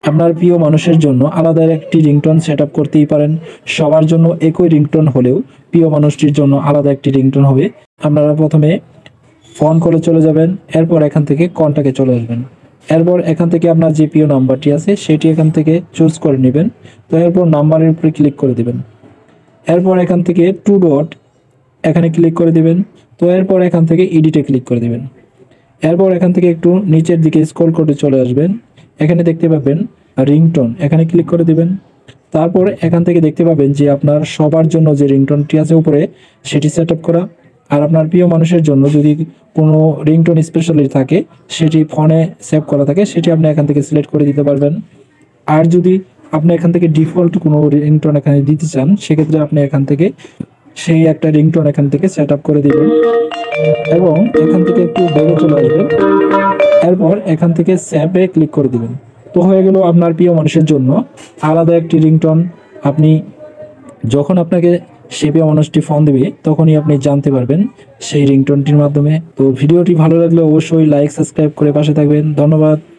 আপনার প্রিয় মানুষের জন্য আলাদা একটি রিংটোন সেট আপ করতেই পারেন। সবার জন্য একই রিংটোন হলেও প্রিয় মানুষটির জন্য আলাদা একটি রিংটোন হবে। আপনারা প্রথমে ফোন করে চলে যাবেন, এরপর এখান থেকে কন্টাক্টে চলে আসবেন। এরপর এখান থেকে আপনার যে প্রিয় নাম্বারটি আছে সেটি এখান থেকে চুজ করে নেবেন। তো এরপর নাম্বারের উপরে ক্লিক করে দেবেন। এরপর এখান থেকে টু ডট এখানে ক্লিক করে দিবেন। তো এরপর এখান থেকে এডিটে ক্লিক করে দিবেন। এরপর এখান থেকে একটু নিচের দিকে স্ক্রল করে চলে আসবেন। এখানে দেখতে পাবেন রিংটোন, এখানে ক্লিক করে দিবেন। তারপর এখান থেকে দেখতে পাবেন যে আপনার সবার জন্য যে রিংটোনটি আছে উপরে সেটি সেট আপ করা। আর আপনার প্রিয় মানুষের জন্য যদি কোনো রিংটোন স্পেশালি থাকে সেটি ফোনে সেভ করা থাকে সেটি আপনি এখান থেকে সিলেক্ট করে দিতে পারবেন। আর যদি আপনি এখান থেকে ডিফল্ট কোনো রিংটোন এখানে দিতে চান সেক্ষেত্রে আপনি এখান থেকে সেই একটা রিংটোন এখান থেকে সেট আপ করে দিবেন এবং এখান থেকে একটু বেড়ে চলে আসবেন। এরপর এখান থেকে সেভে ক্লিক করে দিবেন। তো হয়ে গেল আপনার প্রিয় মানুষের জন্য আলাদা একটি রিংটোন। আপনি যখন আপনাকে সে প্রিয় মানুষটি ফোন দেবে তখনই আপনি জানতে পারবেন সেই রিংটোনটির মাধ্যমে। তো ভিডিওটি ভালো লাগলে অবশ্যই লাইক সাবস্ক্রাইব করে পাশে থাকবেন। ধন্যবাদ।